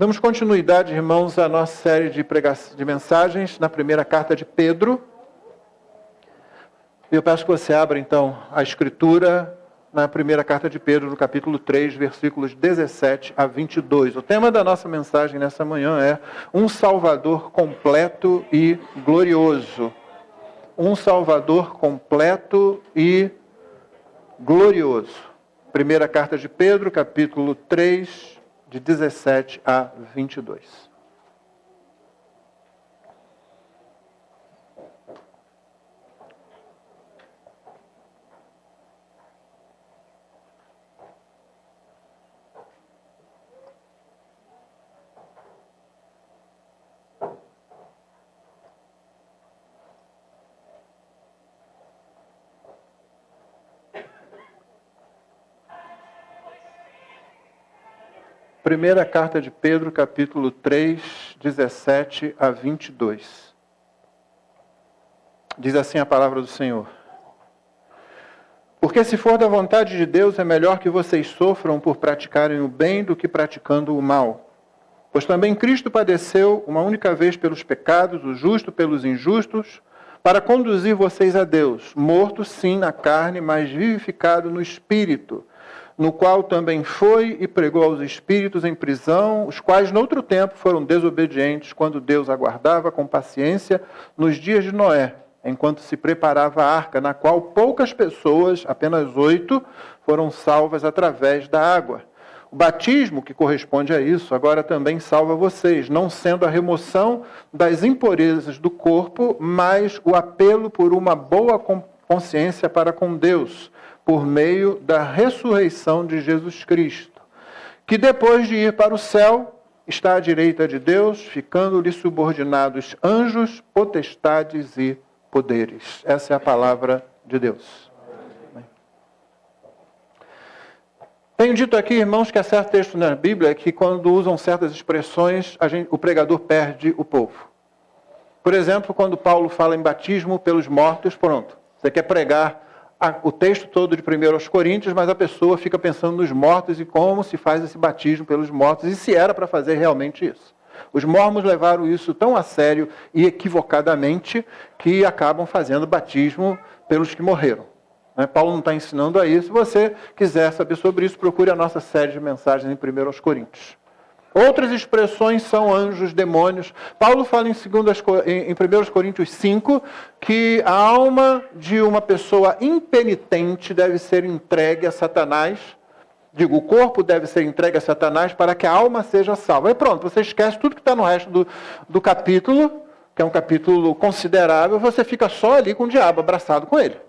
Damos continuidade, irmãos, à nossa série de mensagens na primeira carta de Pedro. Eu peço que você abra, então, a Escritura na primeira carta de Pedro, no capítulo 3, versículos 17 a 22. O tema da nossa mensagem nessa manhã é um Salvador completo e glorioso. Um Salvador completo e glorioso. Primeira carta de Pedro, capítulo 3, de 17 a 22. Primeira carta de Pedro, capítulo 3, 17 a 22. Diz assim a palavra do Senhor. Porque se for da vontade de Deus, é melhor que vocês sofram por praticarem o bem do que praticando o mal. Pois também Cristo padeceu uma única vez pelos pecados, o justo pelos injustos, para conduzir vocês a Deus, morto sim na carne, mas vivificado no Espírito, no qual também foi e pregou aos espíritos em prisão, os quais noutro tempo foram desobedientes, quando Deus aguardava com paciência nos dias de Noé, enquanto se preparava a arca, na qual poucas pessoas, apenas 8, foram salvas através da água. O batismo, que corresponde a isso, agora também salva vocês, não sendo a remoção das impurezas do corpo, mas o apelo por uma boa consciência para com Deus, por meio da ressurreição de Jesus Cristo, que depois de ir para o céu, está à direita de Deus, ficando-lhe subordinados anjos, potestades e poderes. Essa é a palavra de Deus. Tenho dito aqui, irmãos, que há certo texto na Bíblia que quando usam certas expressões, o pregador perde o povo. Por exemplo, quando Paulo fala em batismo pelos mortos, pronto, você quer pregar o texto todo de 1 aos Coríntios, mas a pessoa fica pensando nos mortos e como se faz esse batismo pelos mortos, e se era para fazer realmente isso. Os mormons levaram isso tão a sério e equivocadamente que acabam fazendo batismo pelos que morreram. Paulo não está ensinando a isso. Se você quiser saber sobre isso, procure a nossa série de mensagens em 1 aos Coríntios. Outras expressões são anjos, demônios. Paulo fala em 1 Coríntios 5 que a alma de uma pessoa impenitente deve ser entregue a Satanás. O corpo deve ser entregue a Satanás para que a alma seja salva. Aí pronto, você esquece tudo que está no resto do capítulo, que é um capítulo considerável, você fica só ali com o diabo, abraçado com ele.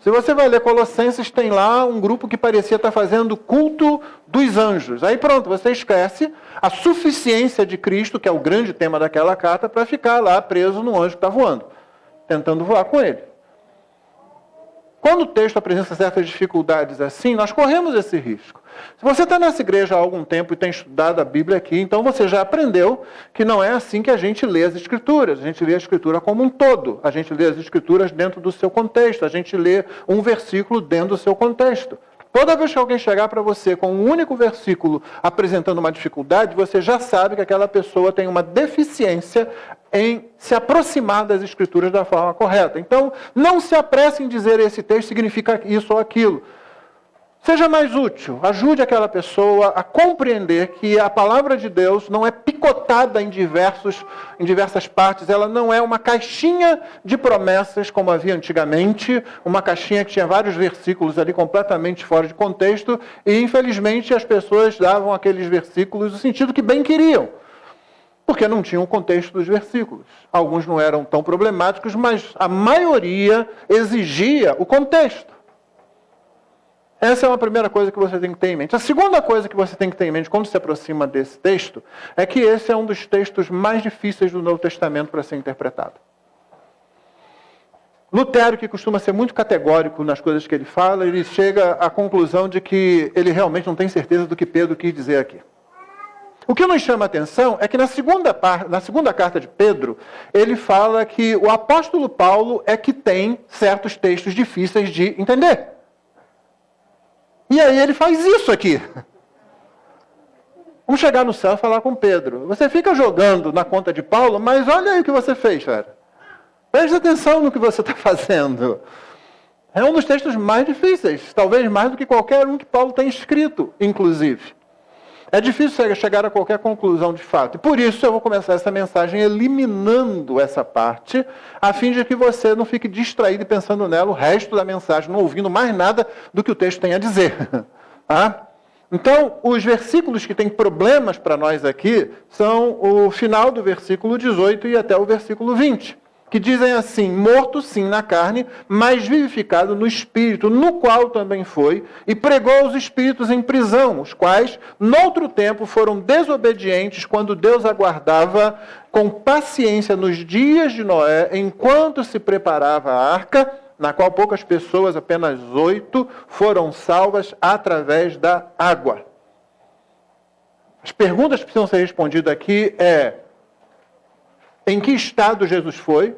Se você vai ler Colossenses, tem lá um grupo que parecia estar fazendo culto dos anjos. Aí pronto, você esquece a suficiência de Cristo, que é o grande tema daquela carta, para ficar lá preso no anjo que está voando, tentando voar com ele. Quando o texto apresenta certas dificuldades assim, nós corremos esse risco. Se você está nessa igreja há algum tempo e tem estudado a Bíblia aqui, então você já aprendeu que não é assim que a gente lê as Escrituras. A gente lê a Escritura como um todo. A gente lê as Escrituras dentro do seu contexto. A gente lê um versículo dentro do seu contexto. Toda vez que alguém chegar para você com um único versículo apresentando uma dificuldade, você já sabe que aquela pessoa tem uma deficiência em se aproximar das Escrituras da forma correta. Então, não se apresse em dizer esse texto significa isso ou aquilo. Seja mais útil, ajude aquela pessoa a compreender que a palavra de Deus não é picotada em diversas partes, ela não é uma caixinha de promessas como havia antigamente, uma caixinha que tinha vários versículos ali completamente fora de contexto, e infelizmente as pessoas davam aqueles versículos no sentido que bem queriam, porque não tinham o contexto dos versículos. Alguns não eram tão problemáticos, mas a maioria exigia o contexto. Essa é uma primeira coisa que você tem que ter em mente. A segunda coisa que você tem que ter em mente quando se aproxima desse texto é que esse é um dos textos mais difíceis do Novo Testamento para ser interpretado. Lutero, que costuma ser muito categórico nas coisas que ele fala, ele chega à conclusão de que ele realmente não tem certeza do que Pedro quis dizer aqui. O que nos chama a atenção é que na segunda carta de Pedro, ele fala que o apóstolo Paulo é que tem certos textos difíceis de entender. E aí ele faz isso aqui. Vamos chegar no céu e falar com Pedro. Você fica jogando na conta de Paulo, mas olha aí o que você fez, cara. Preste atenção no que você está fazendo. É um dos textos mais difíceis, talvez mais do que qualquer um que Paulo tem escrito, inclusive. É difícil chegar a qualquer conclusão de fato. E por isso eu vou começar essa mensagem eliminando essa parte, a fim de que você não fique distraído e pensando nela o resto da mensagem, não ouvindo mais nada do que o texto tem a dizer. Tá? Então, os versículos que têm problemas para nós aqui são o final do versículo 18 e até o versículo 20. Que dizem assim: morto sim na carne, mas vivificado no espírito, no qual também foi, e pregou os espíritos em prisão, os quais, noutro tempo, foram desobedientes quando Deus aguardava com paciência nos dias de Noé, enquanto se preparava a arca, na qual poucas pessoas, apenas 8, foram salvas através da água. As perguntas que precisam ser respondidas aqui é: em que estado Jesus foi?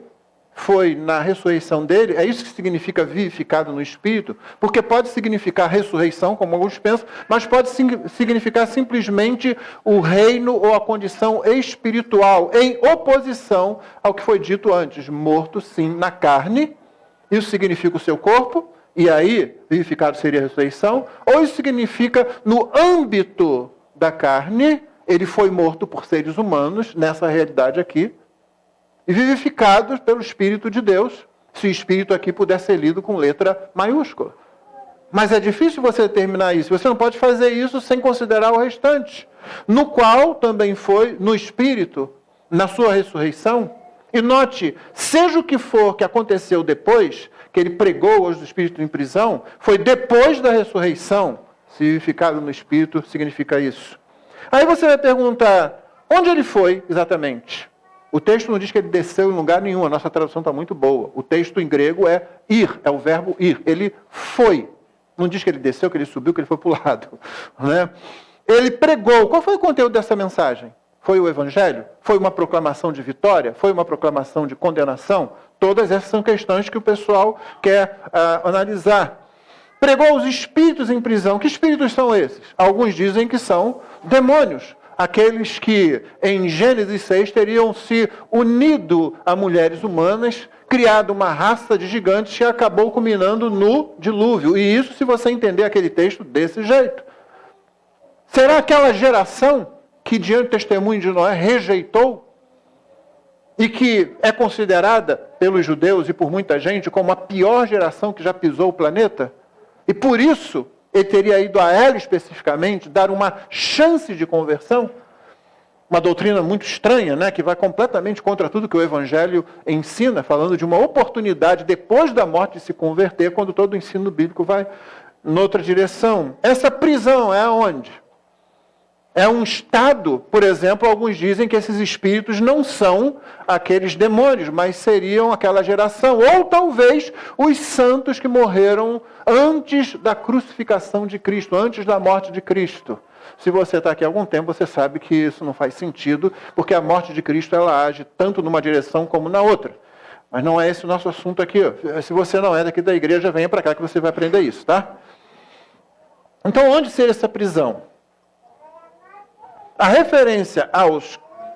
Foi na ressurreição dele? É isso que significa vivificado no Espírito? Porque pode significar ressurreição, como alguns pensam, mas pode significar simplesmente o reino ou a condição espiritual, em oposição ao que foi dito antes. Morto, sim, na carne. Isso significa o seu corpo, e aí vivificado seria a ressurreição. Ou isso significa no âmbito da carne, ele foi morto por seres humanos, nessa realidade aqui, e vivificados pelo Espírito de Deus, se o Espírito aqui puder ser lido com letra maiúscula. Mas é difícil você determinar isso. Você não pode fazer isso sem considerar o restante. No qual também foi, no Espírito, na sua ressurreição. E note, seja o que for que aconteceu depois, que ele pregou hoje do Espírito em prisão, foi depois da ressurreição. Se vivificado no Espírito significa isso. Aí você vai perguntar, onde ele foi exatamente? O texto não diz que ele desceu em lugar nenhum, a nossa tradução está muito boa. O texto em grego é ir, é o verbo ir. Ele foi. Não diz que ele desceu, que ele subiu, que ele foi para o lado. Né? Ele pregou. Qual foi o conteúdo dessa mensagem? Foi o Evangelho? Foi uma proclamação de vitória? Foi uma proclamação de condenação? Todas essas são questões que o pessoal quer analisar. Pregou os espíritos em prisão. Que espíritos são esses? Alguns dizem que são demônios. Aqueles que, em Gênesis 6, teriam se unido a mulheres humanas, criado uma raça de gigantes que acabou culminando no dilúvio. E isso se você entender aquele texto desse jeito. Será aquela geração que, diante do testemunho de Noé, rejeitou e que é considerada pelos judeus e por muita gente como a pior geração que já pisou o planeta? E por isso ele teria ido a ela especificamente dar uma chance de conversão? Uma doutrina muito estranha, né, que vai completamente contra tudo que o Evangelho ensina, falando de uma oportunidade depois da morte de se converter, quando todo o ensino bíblico vai noutra direção. Essa prisão é aonde? É um estado, por exemplo, alguns dizem que esses espíritos não são aqueles demônios, mas seriam aquela geração, ou talvez os santos que morreram antes da crucificação de Cristo, antes da morte de Cristo. Se você está aqui há algum tempo, você sabe que isso não faz sentido, porque a morte de Cristo ela age tanto numa direção como na outra. Mas não é esse o nosso assunto aqui. Se você não é daqui da igreja, venha para cá que você vai aprender isso, tá? Então, onde seria essa prisão? A referência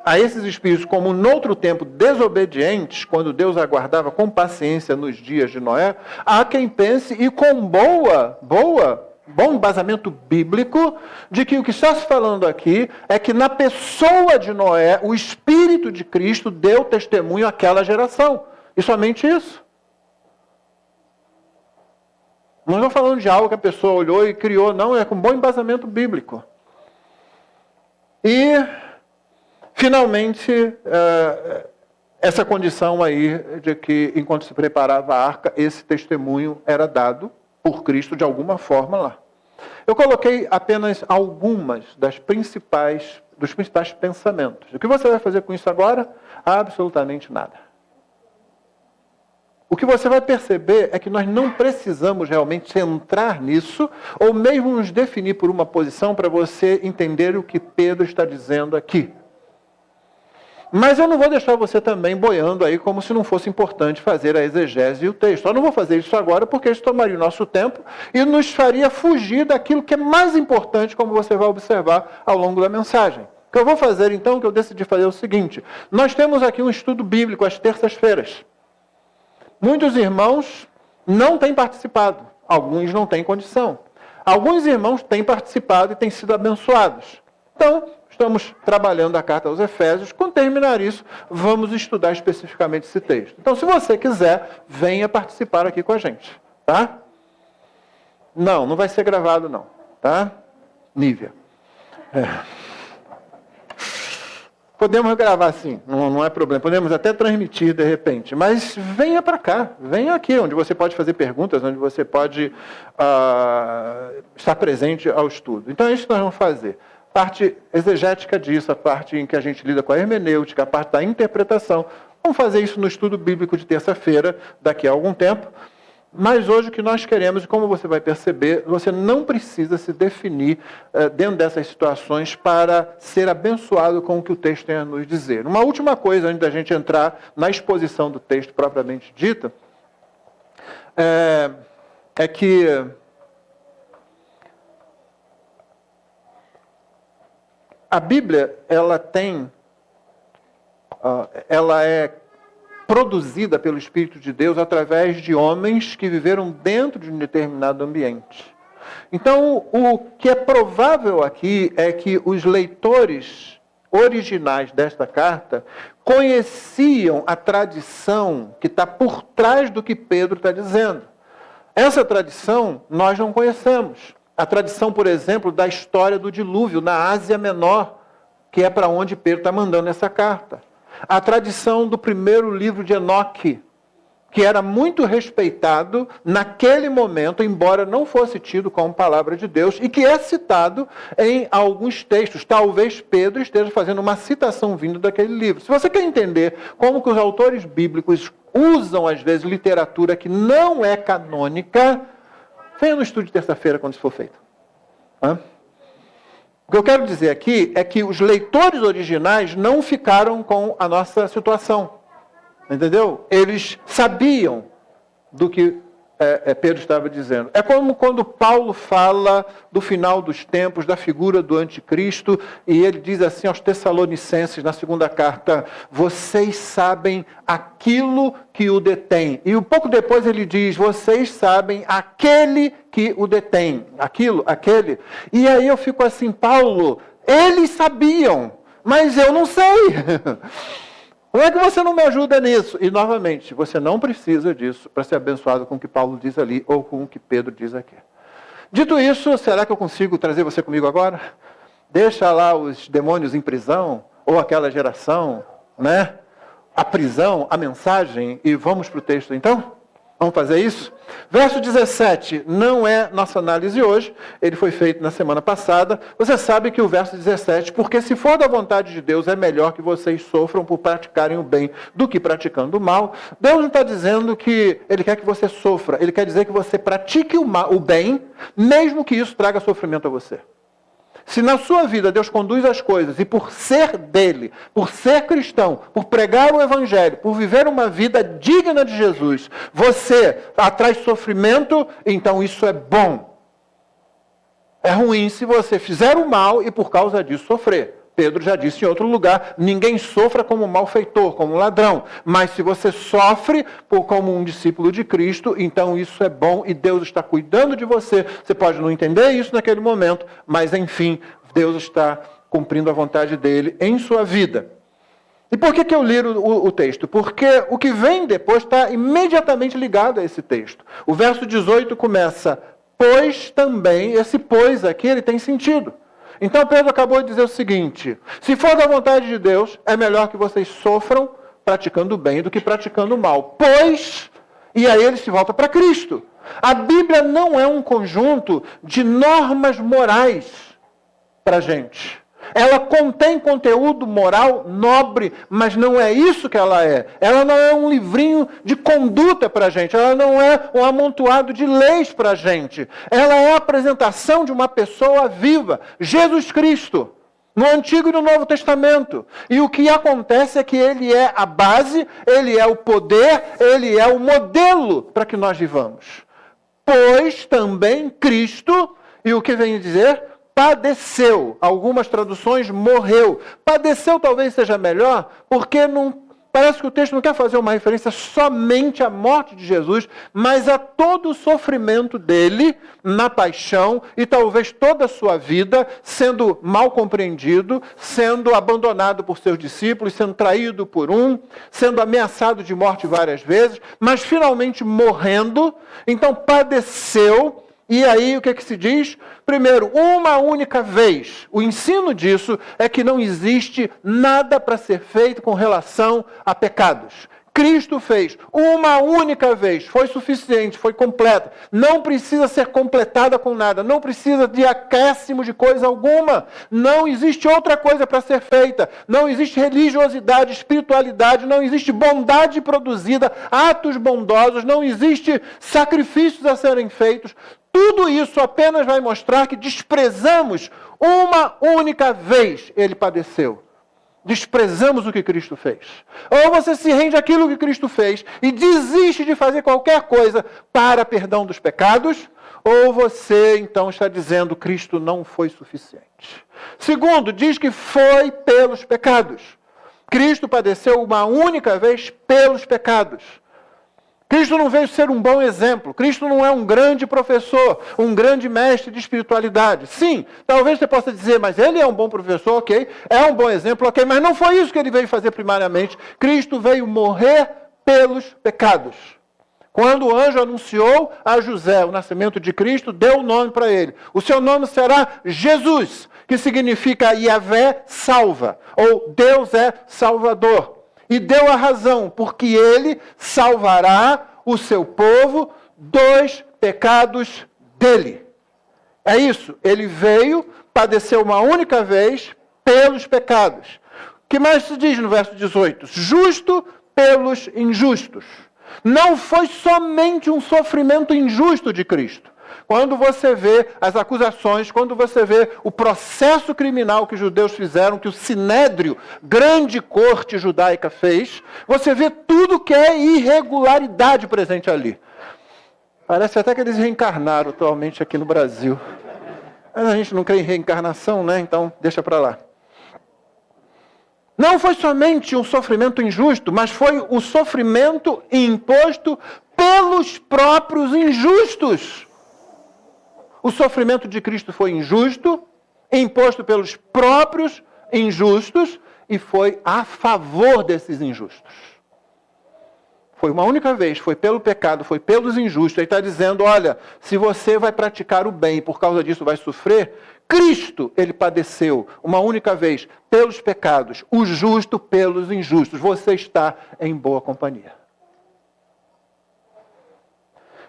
a esses espíritos como noutro tempo desobedientes, quando Deus aguardava com paciência nos dias de Noé, há quem pense, e com bom embasamento bíblico, de que o que está se falando aqui é que na pessoa de Noé, o Espírito de Cristo deu testemunho àquela geração. E somente isso. Não estou falando de algo que a pessoa olhou e criou, não, é com bom embasamento bíblico. E, finalmente, essa condição aí de que, enquanto se preparava a arca, esse testemunho era dado por Cristo de alguma forma lá. Eu coloquei apenas algumas dos principais pensamentos. O que você vai fazer com isso agora? Absolutamente nada. O que você vai perceber é que nós não precisamos realmente entrar nisso, ou mesmo nos definir por uma posição para você entender o que Pedro está dizendo aqui. Mas eu não vou deixar você também boiando aí como se não fosse importante fazer a exegese e o texto. Eu não vou fazer isso agora porque isso tomaria o nosso tempo e nos faria fugir daquilo que é mais importante, como você vai observar ao longo da mensagem. O que eu vou fazer então, o que eu decidi fazer é o seguinte. Nós temos aqui um estudo bíblico às terças-feiras. Muitos irmãos não têm participado, alguns não têm condição. Alguns irmãos têm participado e têm sido abençoados. Então, estamos trabalhando a carta aos Efésios. Quando terminar isso, vamos estudar especificamente esse texto. Então, se você quiser, venha participar aqui com a gente, tá? Não vai ser gravado não, tá? Nívia. Podemos gravar sim, não é problema. Podemos até transmitir de repente. Mas venha para cá, venha aqui, onde você pode fazer perguntas, onde você pode estar presente ao estudo. Então é isso que nós vamos fazer. Parte exegética disso, a parte em que a gente lida com a hermenêutica, a parte da interpretação. Vamos fazer isso no estudo bíblico de terça-feira, daqui a algum tempo. Mas hoje o que nós queremos, e como você vai perceber, você não precisa se definir dentro dessas situações para ser abençoado com o que o texto tem a nos dizer. Uma última coisa, antes da gente entrar na exposição do texto propriamente dita, é que a Bíblia, ela é produzida pelo Espírito de Deus através de homens que viveram dentro de um determinado ambiente. Então, o que é provável aqui é que os leitores originais desta carta conheciam a tradição que está por trás do que Pedro está dizendo. Essa tradição nós não conhecemos. A tradição, por exemplo, da história do dilúvio na Ásia Menor, que é para onde Pedro está mandando essa carta. A tradição do primeiro livro de Enoque, que era muito respeitado naquele momento, embora não fosse tido como palavra de Deus, e que é citado em alguns textos. Talvez Pedro esteja fazendo uma citação vindo daquele livro. Se você quer entender como que os autores bíblicos usam, às vezes, literatura que não é canônica, venha no estudo de terça-feira quando isso for feito. O que eu quero dizer aqui é que os leitores originais não ficaram com a nossa situação. Entendeu? Eles sabiam do que Pedro estava dizendo. É como quando Paulo fala do final dos tempos, da figura do anticristo, e ele diz assim aos Tessalonicenses, na segunda carta, vocês sabem aquilo que o detém. E um pouco depois ele diz, vocês sabem aquele que o detém. Aquele. E aí eu fico assim, Paulo, eles sabiam, mas eu não sei. Como é que você não me ajuda nisso? E, novamente, você não precisa disso para ser abençoado com o que Paulo diz ali ou com o que Pedro diz aqui. Dito isso, será que eu consigo trazer você comigo agora? Deixa lá os demônios em prisão, ou aquela geração, né? A prisão, a mensagem, e vamos para o texto então? Vamos fazer isso? Verso 17 não é nossa análise hoje, ele foi feito na semana passada. Você sabe que o verso 17, porque se for da vontade de Deus, é melhor que vocês sofram por praticarem o bem do que praticando o mal. Deus não está dizendo que Ele quer que você sofra, Ele quer dizer que você pratique o bem, mesmo que isso traga sofrimento a você. Se na sua vida Deus conduz as coisas e por ser dele, por ser cristão, por pregar o evangelho, por viver uma vida digna de Jesus, você atrai sofrimento, então isso é bom. É ruim se você fizer o mal e por causa disso sofrer. Pedro já disse em outro lugar, ninguém sofra como malfeitor, como ladrão. Mas se você sofre como um discípulo de Cristo, então isso é bom e Deus está cuidando de você. Você pode não entender isso naquele momento, mas enfim, Deus está cumprindo a vontade dele em sua vida. E por que eu li o texto? Porque o que vem depois está imediatamente ligado a esse texto. O verso 18 começa, pois também, esse pois aqui ele tem sentido. Então Pedro acabou de dizer o seguinte, se for da vontade de Deus, é melhor que vocês sofram praticando o bem do que praticando o mal. Pois, e aí ele se volta para Cristo. A Bíblia não é um conjunto de normas morais para a gente. Ela contém conteúdo moral nobre, mas não é isso que ela é. Ela não é um livrinho de conduta para a gente. Ela não é um amontoado de leis para a gente. Ela é a apresentação de uma pessoa viva, Jesus Cristo. No Antigo e no Novo Testamento. E o que acontece é que ele é a base, ele é o poder, ele é o modelo para que nós vivamos. Pois também Cristo, e o que vem dizer? Padeceu. Algumas traduções, morreu. Padeceu talvez seja melhor, porque parece que o texto não quer fazer uma referência somente à morte de Jesus, mas a todo o sofrimento dele na paixão e talvez toda a sua vida sendo mal compreendido, sendo abandonado por seus discípulos, sendo traído por sendo ameaçado de morte várias vezes, mas finalmente morrendo. Então padeceu. E aí o que se diz? Primeiro, uma única vez. O ensino disso é que não existe nada para ser feito com relação a pecados. Cristo fez uma única vez, foi suficiente, foi completa. Não precisa ser completada com nada, não precisa de acréscimo de coisa alguma. Não existe outra coisa para ser feita. Não existe religiosidade, espiritualidade, não existe bondade produzida, atos bondosos, não existe sacrifícios a serem feitos. Tudo isso apenas vai mostrar que desprezamos uma única vez ele padeceu. Desprezamos o que Cristo fez. Ou você se rende àquilo que Cristo fez e desiste de fazer qualquer coisa para perdão dos pecados, ou você então está dizendo que Cristo não foi suficiente. Segundo, diz que foi pelos pecados. Cristo padeceu uma única vez pelos pecados. Cristo não veio ser um bom exemplo. Cristo não é um grande professor, um grande mestre de espiritualidade. Sim, talvez você possa dizer, mas ele é um bom professor, ok? É um bom exemplo, ok? Mas não foi isso que ele veio fazer primariamente. Cristo veio morrer pelos pecados. Quando o anjo anunciou a José o nascimento de Cristo, deu o nome para ele. O seu nome será Jesus, que significa Yahvé salva, ou Deus é salvador. E deu a razão, porque ele salvará o seu povo dos pecados dele. É isso, ele veio, padeceu uma única vez pelos pecados. O que mais se diz no verso 18? Justo pelos injustos. Não foi somente um sofrimento injusto de Cristo. Quando você vê as acusações, quando você vê o processo criminal que os judeus fizeram, que o Sinédrio, grande corte judaica, fez, você vê tudo que é irregularidade presente ali. Parece até que eles reencarnaram atualmente aqui no Brasil. Mas a gente não crê em reencarnação, né? Então deixa para lá. Não foi somente um sofrimento injusto, mas foi um sofrimento imposto pelos próprios injustos. O sofrimento de Cristo foi injusto, imposto pelos próprios injustos e foi a favor desses injustos. Foi uma única vez, foi pelo pecado, foi pelos injustos. Ele está dizendo, olha, se você vai praticar o bem e por causa disso vai sofrer, Cristo, ele padeceu uma única vez pelos pecados, o justo pelos injustos. Você está em boa companhia.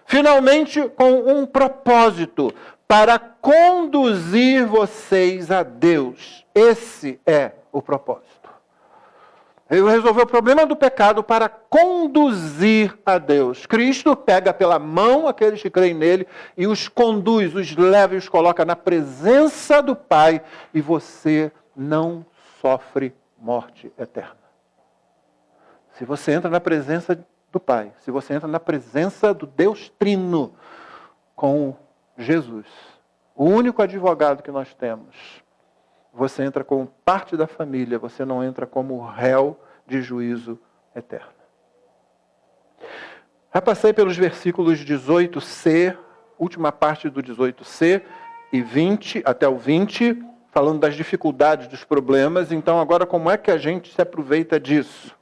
Finalmente, com um propósito, para conduzir vocês a Deus. Esse é o propósito. Ele resolveu o problema do pecado para conduzir a Deus. Cristo pega pela mão aqueles que creem nele e os conduz, os leva e os coloca na presença do Pai e você não sofre morte eterna. Se você entra na presença do Pai, se você entra na presença do Deus Trino com Jesus, o único advogado que nós temos, você entra como parte da família, você não entra como réu de juízo eterno. Já passei pelos versículos 18c, última parte do 18c e 20, até o 20, falando das dificuldades, dos problemas. Então agora como é que a gente se aproveita disso?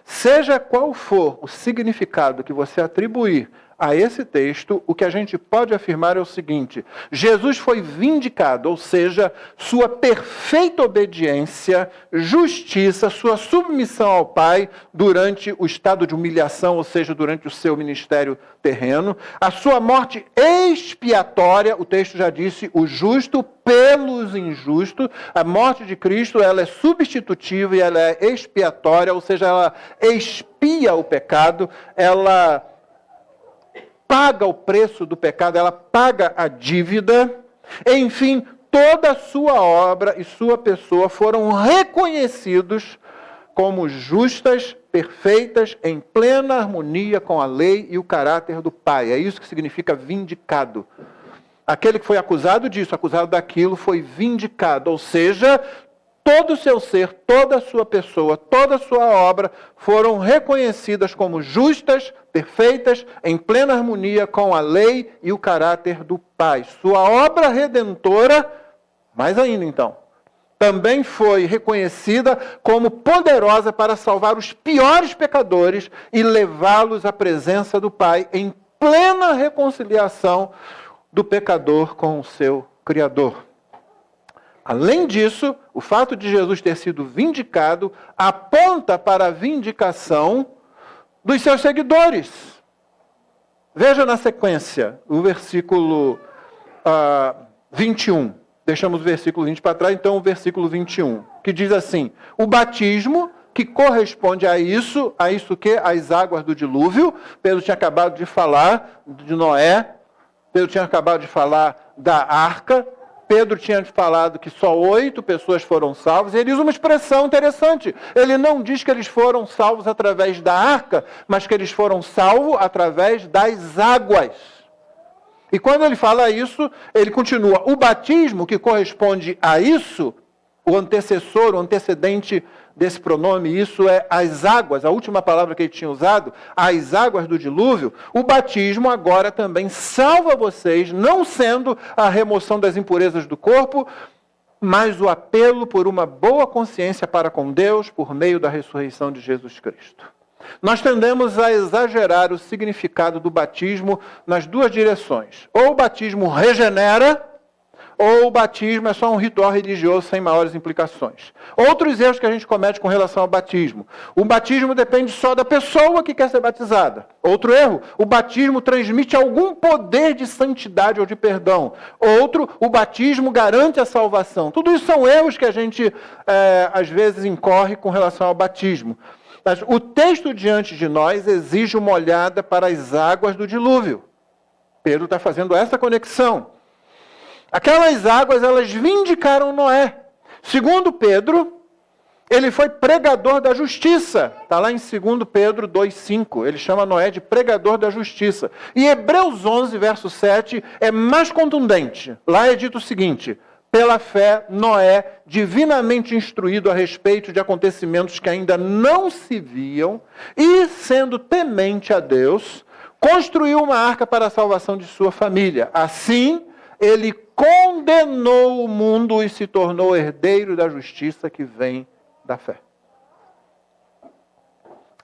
Seja qual for o significado que você atribuir a esse texto, o que a gente pode afirmar é o seguinte: Jesus foi vindicado, ou seja, sua perfeita obediência, justiça, sua submissão ao Pai durante o estado de humilhação, ou seja, durante o seu ministério terreno, a sua morte expiatória, o texto já disse, o justo pelos injustos. A morte de Cristo, ela é substitutiva e ela é expiatória, ou seja, ela expia o pecado, ela paga o preço do pecado, ela paga a dívida. Enfim, toda a sua obra e sua pessoa foram reconhecidos como justas, perfeitas, em plena harmonia com a lei e o caráter do Pai. É isso que significa vindicado. Aquele que foi acusado disso, acusado daquilo, foi vindicado. Ou seja, todo o seu ser, toda a sua pessoa, toda a sua obra foram reconhecidas como justas, perfeitas, em plena harmonia com a lei e o caráter do Pai. Sua obra redentora, mais ainda então, também foi reconhecida como poderosa para salvar os piores pecadores e levá-los à presença do Pai em plena reconciliação do pecador com o seu Criador. Além disso, o fato de Jesus ter sido vindicado aponta para a vindicação dos seus seguidores. Veja na sequência o versículo 21. Deixamos o versículo 20 para trás, então o versículo 21, que diz assim: o batismo que corresponde a isso que? As águas do dilúvio. Pedro tinha acabado de falar de Noé, Pedro tinha acabado de falar da arca, Pedro tinha falado que só 8 pessoas foram salvas, e ele usa uma expressão interessante. Ele não diz que eles foram salvos através da arca, mas que eles foram salvos através das águas. E quando ele fala isso, ele continua. O batismo que corresponde a isso, o antecessor, o antecedente desse pronome, isso é as águas, a última palavra que ele tinha usado, as águas do dilúvio. O batismo agora também salva vocês, não sendo a remoção das impurezas do corpo, mas o apelo por uma boa consciência para com Deus por meio da ressurreição de Jesus Cristo. Nós tendemos a exagerar o significado do batismo nas duas direções. Ou o batismo regenera, ou o batismo é só um ritual religioso sem maiores implicações. Outros erros que a gente comete com relação ao batismo. O batismo depende só da pessoa que quer ser batizada. Outro erro, o batismo transmite algum poder de santidade ou de perdão. Outro, o batismo garante a salvação. Tudo isso são erros que a gente, às vezes, incorre com relação ao batismo. Mas o texto diante de nós exige uma olhada para as águas do dilúvio. Pedro está fazendo essa conexão. Aquelas águas, elas vindicaram Noé. Segundo Pedro, ele foi pregador da justiça. Está lá em 2 Pedro 2,5. Ele chama Noé de pregador da justiça. E Hebreus 11, verso 7, é mais contundente. Lá é dito o seguinte: pela fé, Noé, divinamente instruído a respeito de acontecimentos que ainda não se viam, e sendo temente a Deus, construiu uma arca para a salvação de sua família. Assim, ele condenou o mundo e se tornou herdeiro da justiça que vem da fé.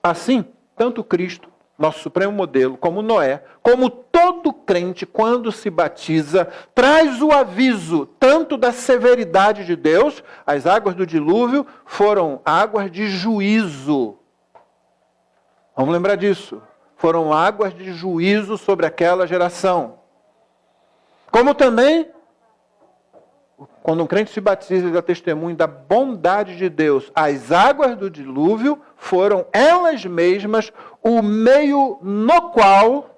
Assim, tanto Cristo, nosso supremo modelo, como Noé, como todo crente, quando se batiza, traz o aviso tanto da severidade de Deus. As águas do dilúvio foram águas de juízo. Vamos lembrar disso. Foram águas de juízo sobre aquela geração. Como também, quando um crente se batiza e dá testemunho da bondade de Deus, as águas do dilúvio foram elas mesmas o meio no qual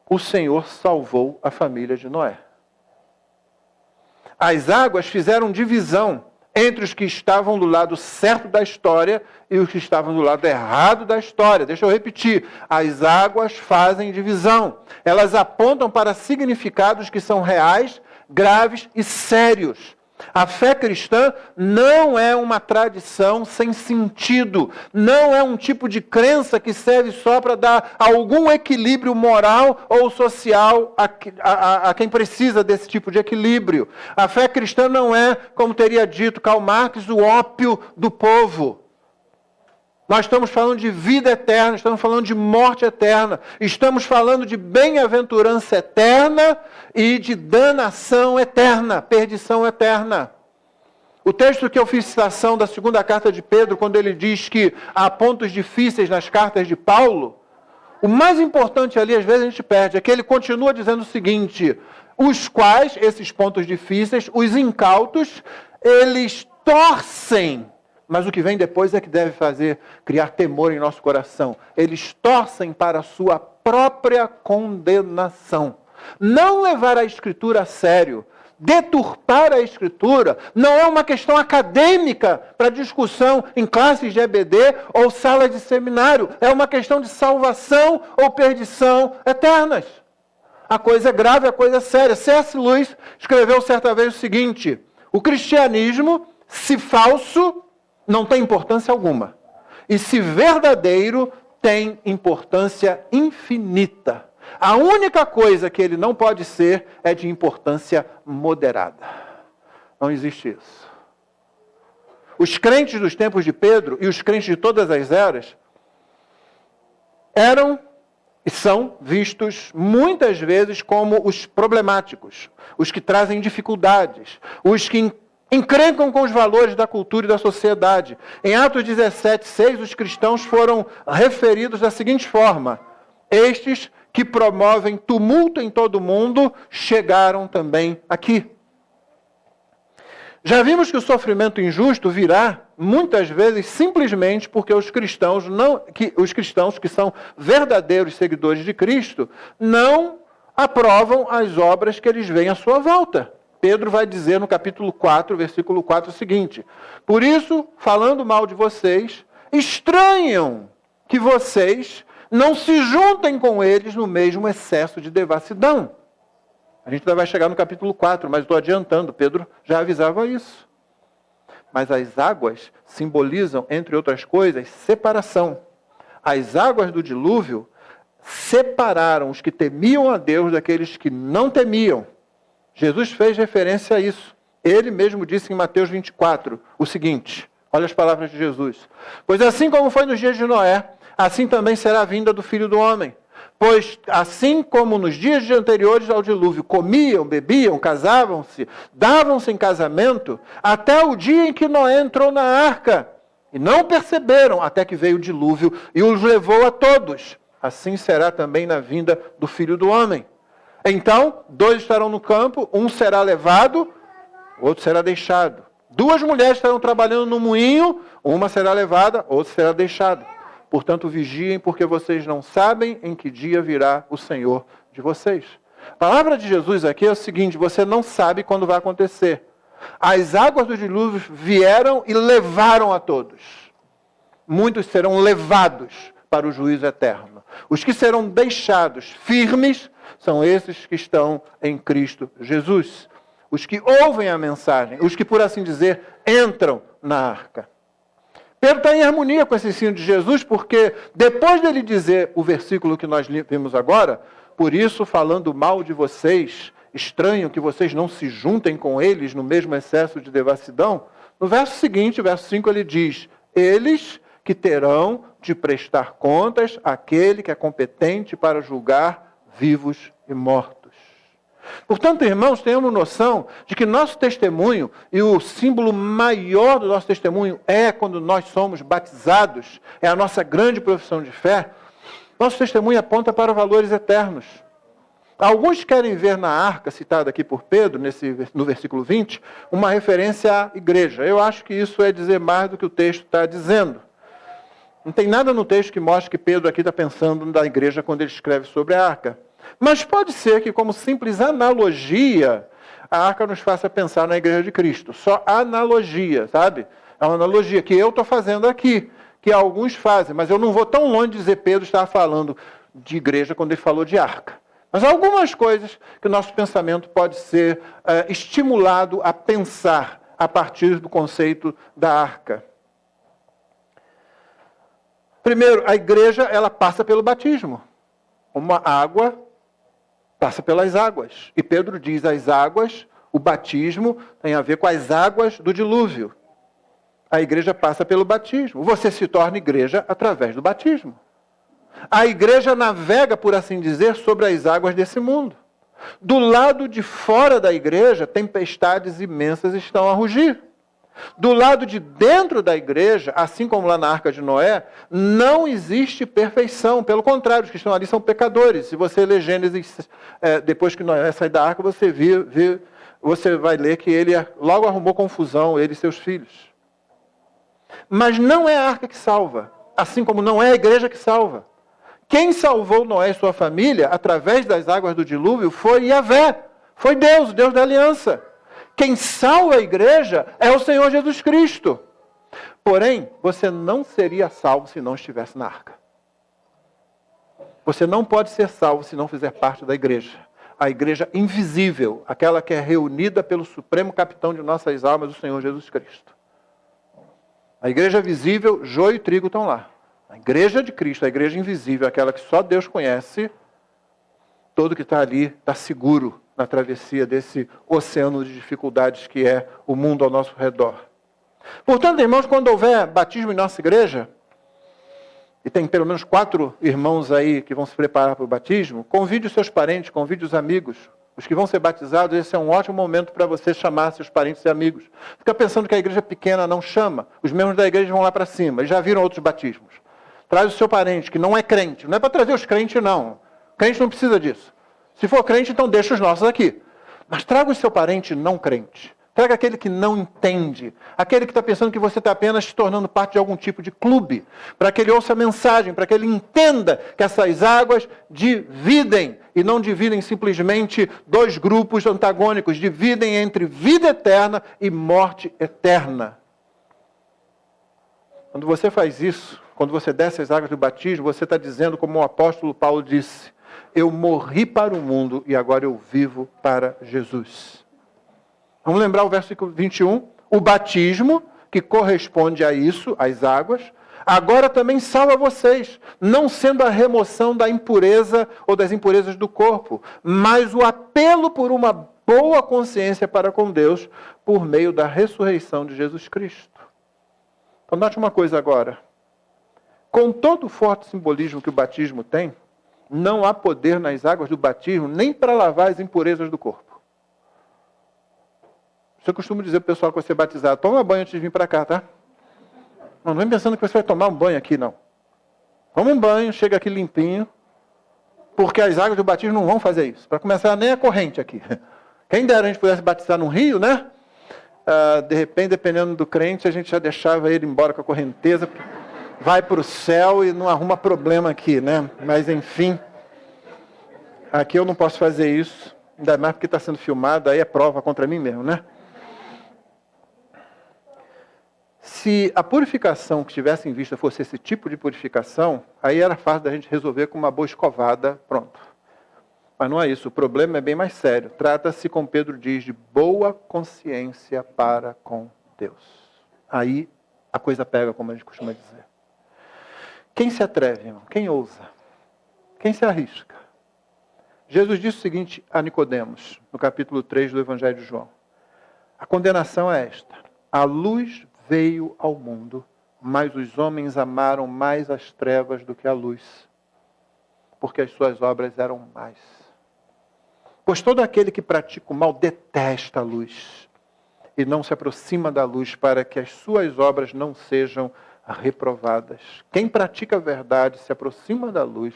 o Senhor salvou a família de Noé. As águas fizeram divisão entre os que estavam do lado certo da história e os que estavam do lado errado da história. Deixa eu repetir. As águas fazem divisão. Elas apontam para significados que são reais, graves e sérios. A fé cristã não é uma tradição sem sentido. Não é um tipo de crença que serve só para dar algum equilíbrio moral ou social a quem precisa desse tipo de equilíbrio. A fé cristã não é, como teria dito Karl Marx, o ópio do povo. Nós estamos falando de vida eterna, estamos falando de morte eterna, estamos falando de bem-aventurança eterna e de danação eterna, perdição eterna. O texto que eu fiz citação da segunda carta de Pedro, quando ele diz que há pontos difíceis nas cartas de Paulo, o mais importante ali, às vezes a gente perde, é que ele continua dizendo o seguinte: os quais, esses pontos difíceis, os incautos, eles torcem. Mas o que vem depois é que deve criar temor em nosso coração. Eles torcem para a sua própria condenação. Não levar a Escritura a sério, deturpar a Escritura não é uma questão acadêmica para discussão em classes de EBD ou sala de seminário. É uma questão de salvação ou perdição eternas. A coisa é grave, a coisa é séria. C.S. Lewis escreveu certa vez o seguinte: o cristianismo, se falso, não tem importância alguma. E se verdadeiro, tem importância infinita. A única coisa que ele não pode ser é de importância moderada. Não existe isso. Os crentes dos tempos de Pedro e os crentes de todas as eras eram e são vistos muitas vezes como os problemáticos, os que trazem dificuldades, os que encrencam com os valores da cultura e da sociedade. Em Atos 17:6, os cristãos foram referidos da seguinte forma: estes que promovem tumulto em todo o mundo chegaram também aqui. Já vimos que o sofrimento injusto virá muitas vezes simplesmente porque os cristãos que são verdadeiros seguidores de Cristo não aprovam as obras que eles veem à sua volta. Pedro vai dizer no capítulo 4, versículo 4 o seguinte: por isso, falando mal de vocês, estranham que vocês não se juntem com eles no mesmo excesso de devassidão. A gente ainda vai chegar no capítulo 4, mas estou adiantando, Pedro já avisava isso. Mas as águas simbolizam, entre outras coisas, separação. As águas do dilúvio separaram os que temiam a Deus daqueles que não temiam. Jesus fez referência a isso. Ele mesmo disse em Mateus 24 o seguinte: olha as palavras de Jesus: pois assim como foi nos dias de Noé, assim também será a vinda do Filho do Homem. Pois assim como nos dias anteriores ao dilúvio comiam, bebiam, casavam-se, davam-se em casamento, até o dia em que Noé entrou na arca, e não perceberam até que veio o dilúvio e os levou a todos, assim será também na vinda do Filho do Homem. Então, 2 estarão no campo, um será levado, o outro será deixado. 2 mulheres estarão trabalhando no moinho, uma será levada, outra será deixada. Portanto, vigiem, porque vocês não sabem em que dia virá o Senhor de vocês. A palavra de Jesus aqui é o seguinte: você não sabe quando vai acontecer. As águas do dilúvio vieram e levaram a todos. Muitos serão levados para o juízo eterno. Os que serão deixados firmes são esses que estão em Cristo Jesus. Os que ouvem a mensagem, os que, por assim dizer, entram na arca. Pedro está em harmonia com esse ensino de Jesus, porque depois dele dizer o versículo que nós vimos agora, por isso, falando mal de vocês, estranho que vocês não se juntem com eles no mesmo excesso de devassidão, no verso seguinte, verso 5, ele diz: eles que terão de prestar contas àquele que é competente para julgar vivos e mortos. Portanto, irmãos, tenhamos noção de que nosso testemunho, e o símbolo maior do nosso testemunho é quando nós somos batizados, é a nossa grande profissão de fé. Nosso testemunho aponta para valores eternos. Alguns querem ver na arca, citada aqui por Pedro, no versículo 20, uma referência à igreja. Eu acho que isso é dizer mais do que o texto está dizendo. Não tem nada no texto que mostre que Pedro aqui está pensando na igreja quando ele escreve sobre a arca. Mas pode ser que, como simples analogia, a arca nos faça pensar na igreja de Cristo. Só analogia, sabe? É uma analogia que eu estou fazendo aqui, que alguns fazem, mas eu não vou tão longe de dizer Pedro estava falando de igreja quando ele falou de arca. Mas há algumas coisas que o nosso pensamento pode ser estimulado a pensar a partir do conceito da arca. Primeiro, a igreja ela passa pelo batismo. Uma água passa pelas águas. E Pedro diz, as águas, o batismo, tem a ver com as águas do dilúvio. A igreja passa pelo batismo. Você se torna igreja através do batismo. A igreja navega, por assim dizer, sobre as águas desse mundo. Do lado de fora da igreja, tempestades imensas estão a rugir. Do lado de dentro da igreja, assim como lá na Arca de Noé, não existe perfeição. Pelo contrário, os que estão ali são pecadores. Se você ler Gênesis, depois que Noé sai da arca, você vai ler que ele logo arrumou confusão, ele e seus filhos. Mas não é a arca que salva, assim como não é a igreja que salva. Quem salvou Noé e sua família, através das águas do dilúvio, foi Yahvé. Foi Deus, o Deus da aliança. Quem salva a igreja é o Senhor Jesus Cristo. Porém, você não seria salvo se não estivesse na arca. Você não pode ser salvo se não fizer parte da igreja. A igreja invisível, aquela que é reunida pelo supremo capitão de nossas almas, o Senhor Jesus Cristo. A igreja visível, joio e trigo estão lá. A igreja de Cristo, a igreja invisível, aquela que só Deus conhece, todo que está ali está seguro na travessia desse oceano de dificuldades que é o mundo ao nosso redor. Portanto, irmãos, quando houver batismo em nossa igreja, e tem pelo menos 4 irmãos aí que vão se preparar para o batismo, convide os seus parentes, convide os amigos. Os que vão ser batizados, esse é um ótimo momento para você chamar seus parentes e amigos. Fica pensando que a igreja pequena não chama. Os membros da igreja vão lá para cima. Eles já viram outros batismos. Traz o seu parente, que não é crente. Não é para trazer os crentes, não. Crente não precisa disso. Se for crente, então deixa os nossos aqui. Mas traga o seu parente não crente. Traga aquele que não entende. Aquele que está pensando que você está apenas se tornando parte de algum tipo de clube. Para que ele ouça a mensagem, para que ele entenda que essas águas dividem. E não dividem simplesmente 2 grupos antagônicos. Dividem entre vida eterna e morte eterna. Quando você faz isso, quando você desce as águas do batismo, você está dizendo, como o apóstolo Paulo disse, eu morri para o mundo e agora eu vivo para Jesus. Vamos lembrar o versículo 21. O batismo, que corresponde a isso, às águas, agora também salva vocês, não sendo a remoção da impureza ou das impurezas do corpo, mas o apelo por uma boa consciência para com Deus por meio da ressurreição de Jesus Cristo. Então, note uma coisa agora. Com todo o forte simbolismo que o batismo tem, não há poder nas águas do batismo nem para lavar as impurezas do corpo. Eu costumo dizer para o pessoal que vai ser batizado, toma banho antes de vir para cá, tá? Não vem pensando que você vai tomar um banho aqui, não. Toma um banho, chega aqui limpinho, porque as águas do batismo não vão fazer isso. Para começar, nem a corrente aqui. Quem dera a gente pudesse batizar num rio, né? De repente, dependendo do crente, a gente já deixava ele embora com a correnteza, vai para o céu e não arruma problema aqui, né? Mas, enfim, aqui eu não posso fazer isso, ainda mais porque está sendo filmado, aí é prova contra mim mesmo, né? Se a purificação que tivesse em vista fosse esse tipo de purificação, aí era fácil da gente resolver com uma boa escovada, pronto. Mas não é isso, o problema é bem mais sério. Trata-se, como Pedro diz, de boa consciência para com Deus. Aí a coisa pega, como a gente costuma dizer. Quem se atreve, irmão? Quem ousa? Quem se arrisca? Jesus disse o seguinte a Nicodemos, no capítulo 3 do Evangelho de João. A condenação é esta. A luz veio ao mundo, mas os homens amaram mais as trevas do que a luz, porque as suas obras eram más. Pois todo aquele que pratica o mal detesta a luz e não se aproxima da luz para que as suas obras não sejam reprovadas. Quem pratica a verdade se aproxima da luz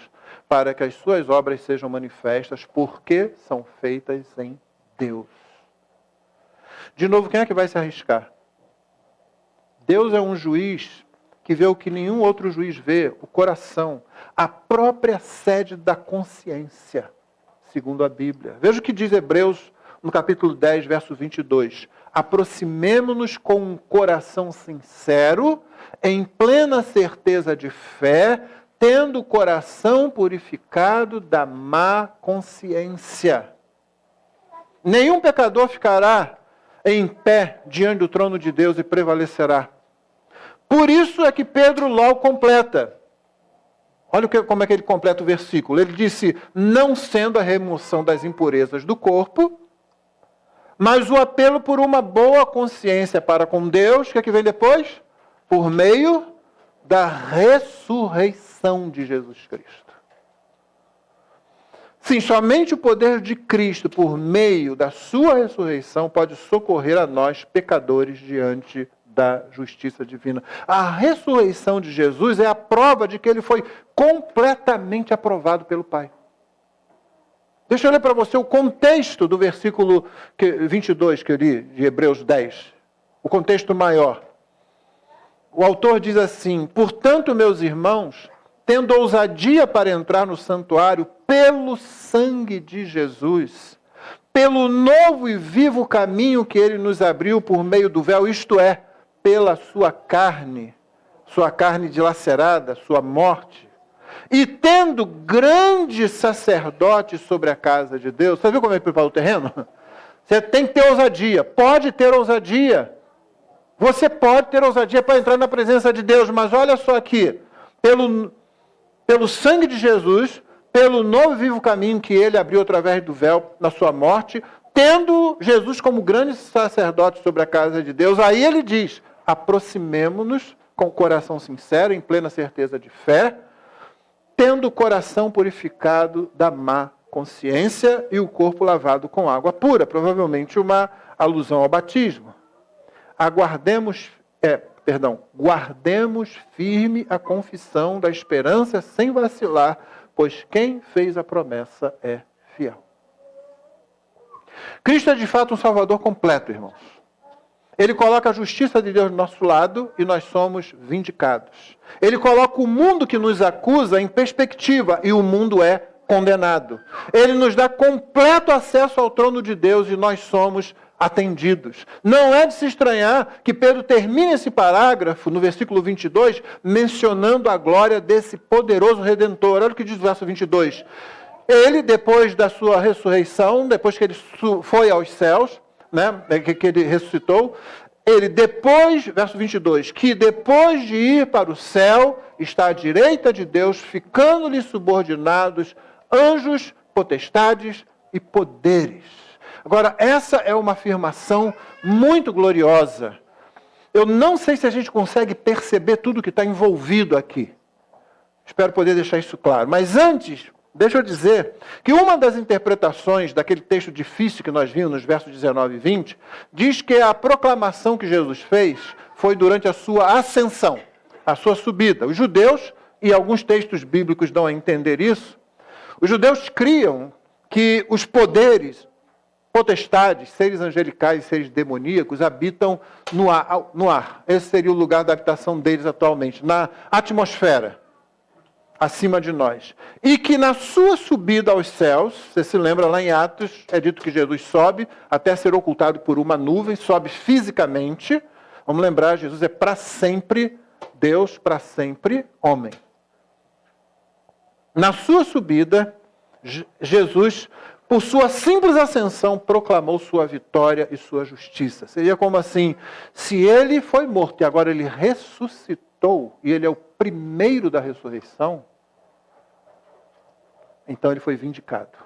para que as suas obras sejam manifestas, porque são feitas em Deus. De novo, quem é que vai se arriscar? Deus é um juiz que vê o que nenhum outro juiz vê, o coração, a própria sede da consciência, segundo a Bíblia. Veja o que diz Hebreus no capítulo 10, verso 22. Aproximemo-nos com um coração sincero, em plena certeza de fé, tendo o coração purificado da má consciência. Nenhum pecador ficará em pé diante do trono de Deus e prevalecerá. Por isso é que Pedro logo completa. Olha como é que ele completa o versículo. Ele disse, não sendo a remoção das impurezas do corpo, mas o apelo por uma boa consciência para com Deus, o que é que vem depois? Por meio da ressurreição de Jesus Cristo. Sim, somente o poder de Cristo, por meio da sua ressurreição, pode socorrer a nós, pecadores, diante da justiça divina. A ressurreição de Jesus é a prova de que ele foi completamente aprovado pelo Pai. Deixa eu ler para você o contexto do versículo 22 que eu li, de Hebreus 10. O contexto maior. O autor diz assim, portanto, meus irmãos, tendo ousadia para entrar no santuário pelo sangue de Jesus, pelo novo e vivo caminho que ele nos abriu por meio do véu, isto é, pela sua carne dilacerada, sua morte, e tendo grande sacerdote sobre a casa de Deus. Você viu como ele preparou o terreno? Você tem que ter ousadia, pode ter ousadia. Você pode ter ousadia para entrar na presença de Deus, mas olha só aqui, pelo sangue de Jesus, pelo novo e vivo caminho que ele abriu através do véu na sua morte, tendo Jesus como grande sacerdote sobre a casa de Deus, aí ele diz, aproximemo-nos com o coração sincero, em plena certeza de fé, tendo o coração purificado da má consciência e o corpo lavado com água pura, provavelmente uma alusão ao batismo. Guardemos firme a confissão da esperança sem vacilar, pois quem fez a promessa é fiel. Cristo é de fato um Salvador completo, irmãos. Ele coloca a justiça de Deus do nosso lado e nós somos vindicados. Ele coloca o mundo que nos acusa em perspectiva e o mundo é condenado. Ele nos dá completo acesso ao trono de Deus e nós somos atendidos. Não é de se estranhar que Pedro termine esse parágrafo, no versículo 22, mencionando a glória desse poderoso Redentor. Olha o que diz o verso 22. Ele, depois da sua ressurreição, depois que ele foi aos céus, que ele ressuscitou, ele depois, verso 22, que depois de ir para o céu, está à direita de Deus, ficando-lhe subordinados anjos, potestades e poderes. Agora, essa é uma afirmação muito gloriosa. Eu não sei se a gente consegue perceber tudo que está envolvido aqui. Espero poder deixar isso claro. Mas antes, deixa eu dizer que uma das interpretações daquele texto difícil que nós vimos nos versos 19 e 20, diz que a proclamação que Jesus fez foi durante a sua ascensão, a sua subida. Os judeus, e alguns textos bíblicos dão a entender isso, os judeus criam que os poderes, potestades, seres angelicais e seres demoníacos habitam no ar. Esse seria o lugar da habitação deles atualmente, na atmosfera, acima de nós. E que na sua subida aos céus, você se lembra lá em Atos, é dito que Jesus sobe até ser ocultado por uma nuvem, sobe fisicamente. Vamos lembrar, Jesus é para sempre Deus, para sempre homem. Na sua subida, Jesus, por sua simples ascensão, proclamou sua vitória e sua justiça. Seria como assim, se ele foi morto e agora ele ressuscitou, e ele é o primeiro da ressurreição, então ele foi vindicado.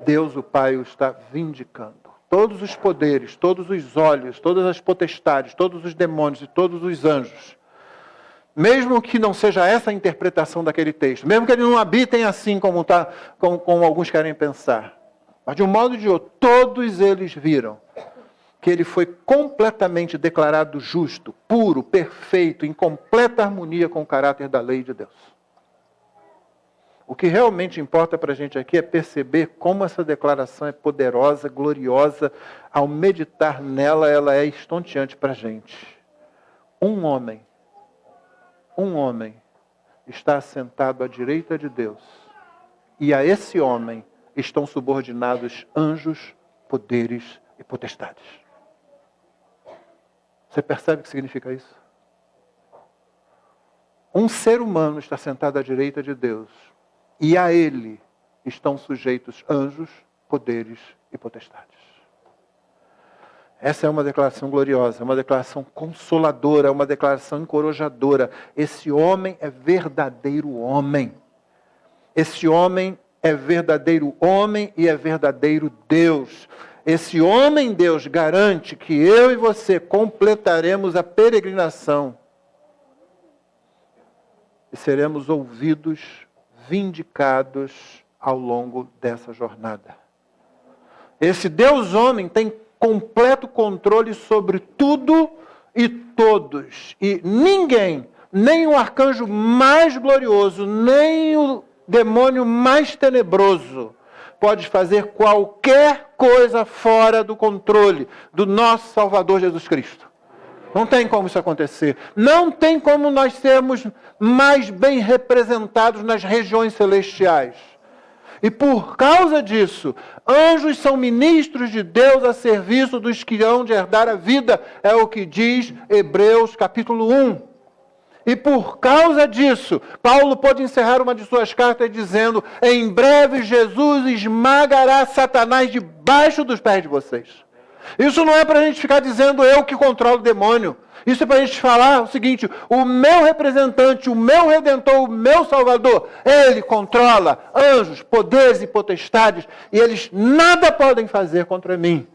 Deus, o Pai, o está vindicando. Todos os poderes, todos os olhos, todas as potestades, todos os demônios e todos os anjos, mesmo que não seja essa a interpretação daquele texto, mesmo que eles não habitem assim como alguns querem pensar, mas de um modo ou de outro, todos eles viram que ele foi completamente declarado justo, puro, perfeito, em completa harmonia com o caráter da lei de Deus. O que realmente importa para a gente aqui é perceber como essa declaração é poderosa, gloriosa. Ao meditar nela, ela é estonteante para a gente. Um homem está assentado à direita de Deus. E a esse homem estão subordinados anjos, poderes e potestades. Você percebe o que significa isso? Um ser humano está sentado à direita de Deus. E a ele estão sujeitos anjos, poderes e potestades. Essa é uma declaração gloriosa, é uma declaração consoladora, é uma declaração encorajadora. Esse homem é verdadeiro homem. Esse homem é verdadeiro homem e é verdadeiro Deus. Esse homem Deus garante que eu e você completaremos a peregrinação e seremos ouvidos, vindicados ao longo dessa jornada. Esse Deus homem tem completo controle sobre tudo e todos. E ninguém, nem o arcanjo mais glorioso, nem o demônio mais tenebroso, pode fazer qualquer coisa fora do controle do nosso Salvador Jesus Cristo. Não tem como isso acontecer. Não tem como nós sermos mais bem representados nas regiões celestiais. E por causa disso, anjos são ministros de Deus a serviço dos que hão de herdar a vida. É o que diz Hebreus capítulo 1. E por causa disso, Paulo pode encerrar uma de suas cartas dizendo: em breve Jesus esmagará Satanás debaixo dos pés de vocês. Isso não é para a gente ficar dizendo eu que controlo o demônio. Isso é para a gente falar o seguinte: o meu representante, o meu Redentor, o meu Salvador, Ele controla anjos, poderes e potestades, e eles nada podem fazer contra mim,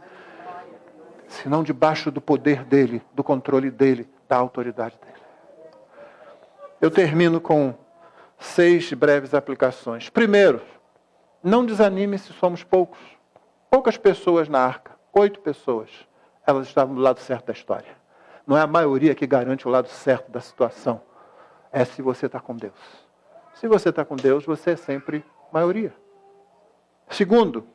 senão debaixo do poder dEle, do controle dEle, da autoridade dEle. Eu termino com 6 breves aplicações. Primeiro, não desanime se somos poucos. Poucas pessoas na arca, 8 pessoas, elas estavam do lado certo da história. Não é a maioria que garante o lado certo da situação. É se você está com Deus. Se você está com Deus, você é sempre maioria. Segundo,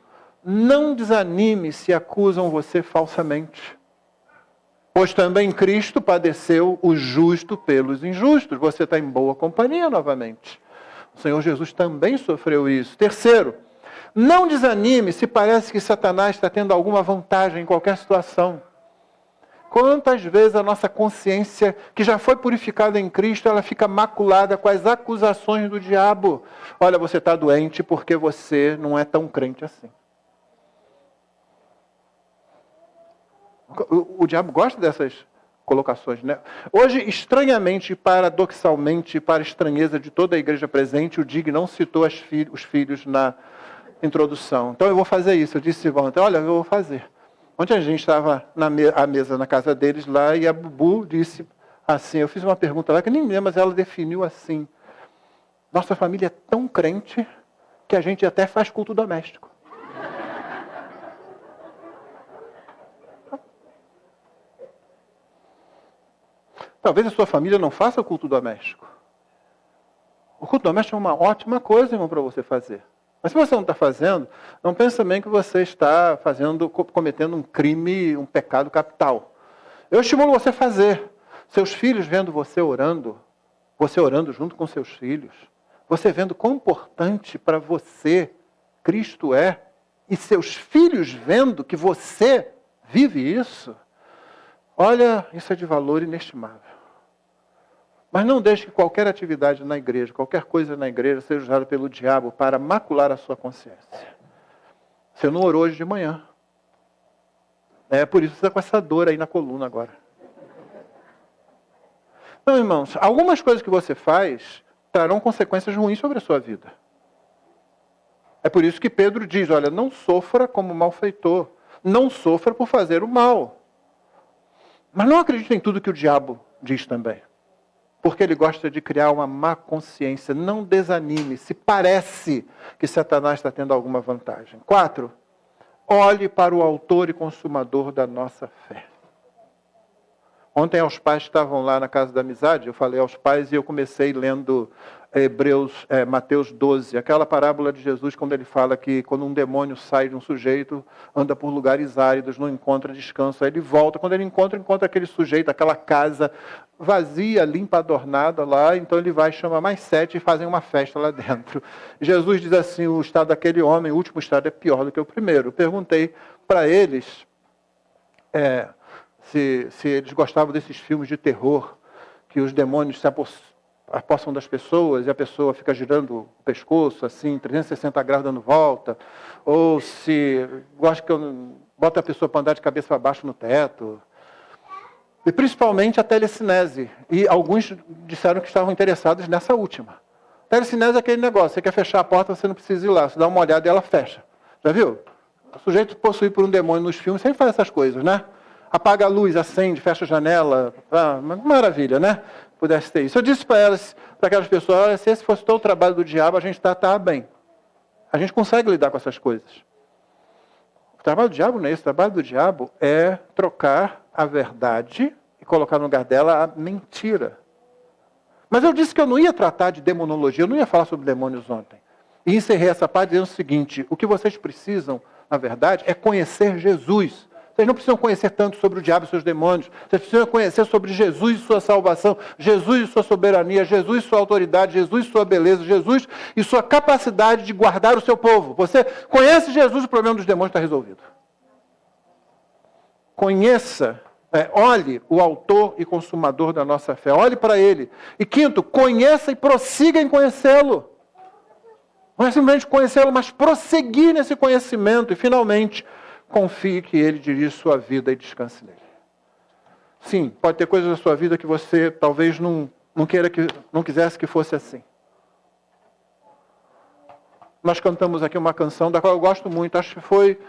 não desanime se acusam você falsamente. Pois também Cristo padeceu o justo pelos injustos. Você está em boa companhia novamente. O Senhor Jesus também sofreu isso. Terceiro, não desanime se parece que Satanás está tendo alguma vantagem em qualquer situação. Quantas vezes a nossa consciência, que já foi purificada em Cristo, ela fica maculada com as acusações do diabo. Olha, você está doente porque você não é tão crente assim. O diabo gosta dessas colocações, né? Hoje, estranhamente, paradoxalmente, para a estranheza de toda a igreja presente, o Dig não citou os filhos na introdução. Então eu vou fazer isso. Eu disse ontem, olha, eu vou fazer. Ontem a gente estava à mesa na casa deles lá e a Bubu disse assim, eu fiz uma pergunta lá que nem me lembro, mas ela definiu assim: nossa família é tão crente que a gente até faz culto doméstico. Talvez a sua família não faça culto doméstico. O culto doméstico é uma ótima coisa, irmão, para você fazer. Mas se você não está fazendo, não pense também que você está cometendo um crime, um pecado capital. Eu estimulo você a fazer. Seus filhos vendo você orando junto com seus filhos, você vendo quão importante para você Cristo é, e seus filhos vendo que você vive isso, olha, isso é de valor inestimável. Mas não deixe que qualquer atividade na igreja, qualquer coisa na igreja, seja usada pelo diabo para macular a sua consciência. Você não orou hoje de manhã. É por isso que você está com essa dor aí na coluna agora. Então, irmãos, algumas coisas que você faz trarão consequências ruins sobre a sua vida. É por isso que Pedro diz, olha, não sofra como malfeitor. Não sofra por fazer o mal. Mas não acredite em tudo que o diabo diz também. Porque ele gosta de criar uma má consciência. Não desanime, se parece que Satanás está tendo alguma vantagem. 4, olhe para o autor e consumador da nossa fé. Ontem aos pais que estavam lá na Casa da Amizade, eu falei aos pais e eu comecei lendo Mateus 12, aquela parábola de Jesus quando ele fala que quando um demônio sai de um sujeito, anda por lugares áridos, não encontra descanso, aí ele volta, quando ele encontra aquele sujeito, aquela casa vazia, limpa, adornada lá, então ele vai, chama mais 7 e fazem uma festa lá dentro. Jesus diz assim, o estado daquele homem, o último estado é pior do que o primeiro. Eu perguntei para eles se eles gostavam desses filmes de terror, que os demônios se apossam das pessoas e a pessoa fica girando o pescoço, assim, 360 graus dando volta, ou se gosta que eu bota a pessoa para andar de cabeça para baixo no teto. E principalmente a telecinese. E alguns disseram que estavam interessados nessa última. Telecinese é aquele negócio, você quer fechar a porta, você não precisa ir lá, você dá uma olhada e ela fecha. Já viu? O sujeito possuído por um demônio nos filmes sempre faz essas coisas, né? Apaga a luz, acende, fecha a janela. Maravilha, né? Pudesse ter isso. Eu disse para aquelas pessoas, olha, se esse fosse todo o trabalho do diabo, a gente está bem. A gente consegue lidar com essas coisas. O trabalho do diabo não é isso. O trabalho do diabo é trocar a verdade e colocar no lugar dela a mentira. Mas eu disse que eu não ia tratar de demonologia, eu não ia falar sobre demônios ontem. E encerrei essa parte dizendo o seguinte, o que vocês precisam, na verdade, é conhecer Jesus. Vocês não precisam conhecer tanto sobre o diabo e seus demônios. Vocês precisam conhecer sobre Jesus e sua salvação, Jesus e sua soberania, Jesus e sua autoridade, Jesus e sua beleza, Jesus e sua capacidade de guardar o seu povo. Você conhece Jesus, o problema dos demônios está resolvido. Conheça, olhe o autor e consumador da nossa fé. Olhe para ele. E quinto, conheça e prossiga em conhecê-lo. Não é simplesmente conhecê-lo, mas prosseguir nesse conhecimento. E finalmente, confie que ele dirige sua vida e descanse nele. Sim, pode ter coisas na sua vida que você talvez não quisesse que fosse assim. Nós cantamos aqui uma canção da qual eu gosto muito. Acho que foi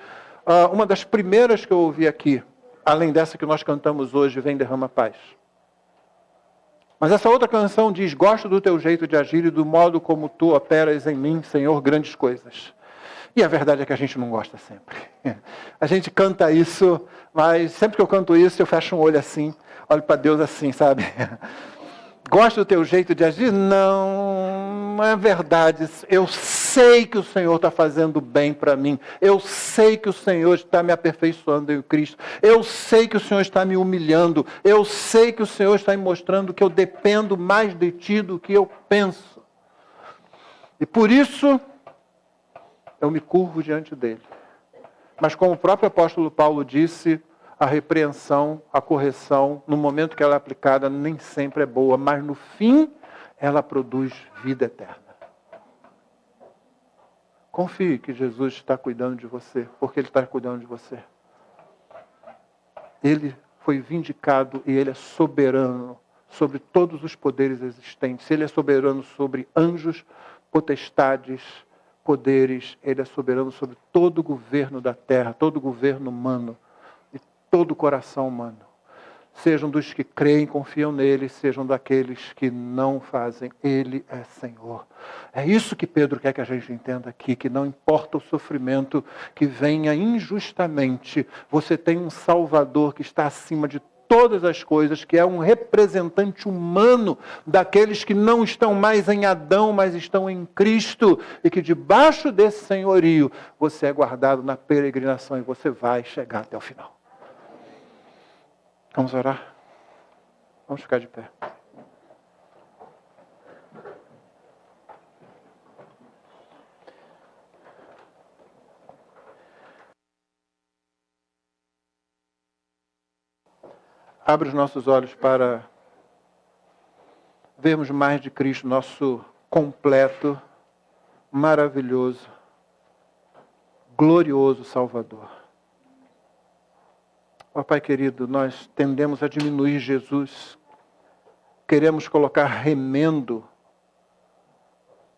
uma das primeiras que eu ouvi aqui. Além dessa que nós cantamos hoje, Vem Derrama Paz. Mas essa outra canção diz: gosto do teu jeito de agir e do modo como tu operas em mim, Senhor, grandes coisas. E a verdade é que a gente não gosta sempre. A gente canta isso, mas sempre que eu canto isso, eu fecho um olho assim, olho para Deus assim, sabe? Gosto do teu jeito de agir? Não é verdade. Eu sei que o Senhor está fazendo bem para mim. Eu sei que o Senhor está me aperfeiçoando em Cristo. Eu sei que o Senhor está me humilhando. Eu sei que o Senhor está me mostrando que eu dependo mais de Ti do que eu penso. E por isso, eu me curvo diante dEle. Mas como o próprio apóstolo Paulo disse, a repreensão, a correção, no momento que ela é aplicada, nem sempre é boa, mas no fim, ela produz vida eterna. Confie que Jesus está cuidando de você, porque Ele está cuidando de você. Ele foi vindicado e Ele é soberano sobre todos os poderes existentes. Ele é soberano sobre anjos, potestades, poderes. Ele é soberano sobre todo o governo da terra, todo o governo humano. Todo o coração humano. Sejam dos que creem, confiam nele, sejam daqueles que não fazem. Ele é Senhor. É isso que Pedro quer que a gente entenda aqui, que não importa o sofrimento que venha injustamente, você tem um Salvador que está acima de todas as coisas, que é um representante humano daqueles que não estão mais em Adão, mas estão em Cristo, e que debaixo desse senhorio você é guardado na peregrinação e você vai chegar até o final. Vamos orar? Vamos ficar de pé. Abre os nossos olhos para vermos mais de Cristo, nosso completo, maravilhoso, glorioso Salvador. Ó Pai querido, nós tendemos a diminuir Jesus. Queremos colocar remendo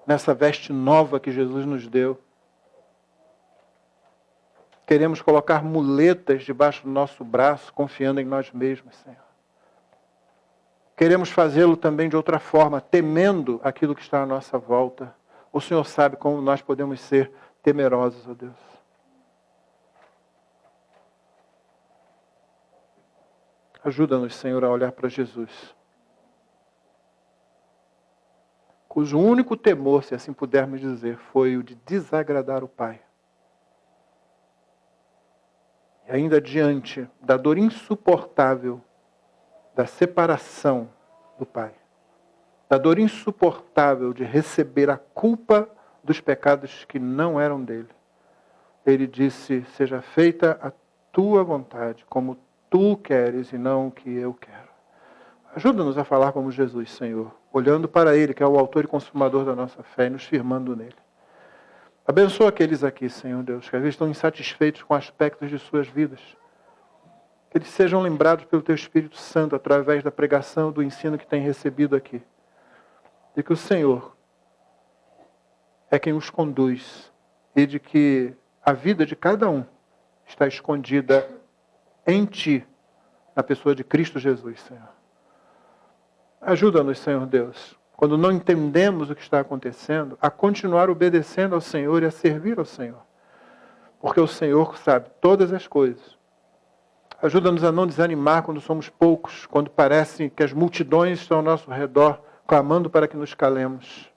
nessa veste nova que Jesus nos deu. Queremos colocar muletas debaixo do nosso braço, confiando em nós mesmos, Senhor. Queremos fazê-lo também de outra forma, temendo aquilo que está à nossa volta. O Senhor sabe como nós podemos ser temerosos, ó Deus. Ajuda-nos, Senhor, a olhar para Jesus, cujo único temor, se assim pudermos dizer, foi o de desagradar o Pai. E ainda diante da dor insuportável da separação do Pai, da dor insuportável de receber a culpa dos pecados que não eram dele, ele disse: seja feita a tua vontade, como tu queres e não o que eu quero. Ajuda-nos a falar como Jesus, Senhor, olhando para Ele, que é o autor e consumador da nossa fé, e nos firmando nele. Abençoa aqueles aqui, Senhor Deus, que às vezes estão insatisfeitos com aspectos de suas vidas. Que eles sejam lembrados pelo Teu Espírito Santo, através da pregação, do ensino que têm recebido aqui. E que o Senhor é quem os conduz, e de que a vida de cada um está escondida em Ti, na pessoa de Cristo Jesus, Senhor. Ajuda-nos, Senhor Deus, quando não entendemos o que está acontecendo, a continuar obedecendo ao Senhor e a servir ao Senhor. Porque o Senhor sabe todas as coisas. Ajuda-nos a não desanimar quando somos poucos, quando parece que as multidões estão ao nosso redor, clamando para que nos calemos.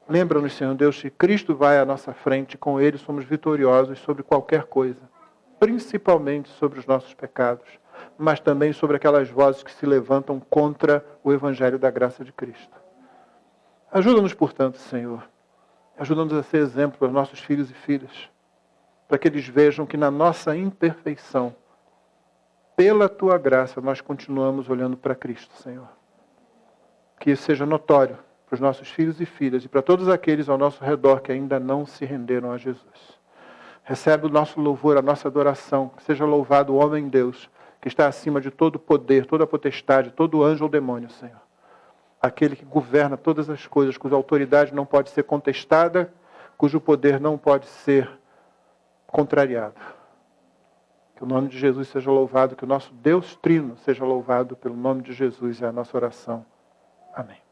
Lembra-nos, Senhor Deus, que Cristo vai à nossa frente, com Ele somos vitoriosos sobre qualquer coisa. principalmente sobre os nossos pecados, mas também sobre aquelas vozes que se levantam contra o Evangelho da graça de Cristo. Ajuda-nos, portanto, Senhor. Ajuda-nos a ser exemplo para nossos filhos e filhas, para que eles vejam que na nossa imperfeição, pela Tua graça, nós continuamos olhando para Cristo, Senhor. Que isso seja notório para os nossos filhos e filhas e para todos aqueles ao nosso redor que ainda não se renderam a Jesus. Recebe o nosso louvor, a nossa adoração. Que seja louvado o homem Deus, que está acima de todo poder, toda potestade, todo anjo ou demônio, Senhor. Aquele que governa todas as coisas, cuja autoridade não pode ser contestada, cujo poder não pode ser contrariado. Que o nome de Jesus seja louvado, que o nosso Deus Trino seja louvado pelo nome de Jesus, é a nossa oração. Amém.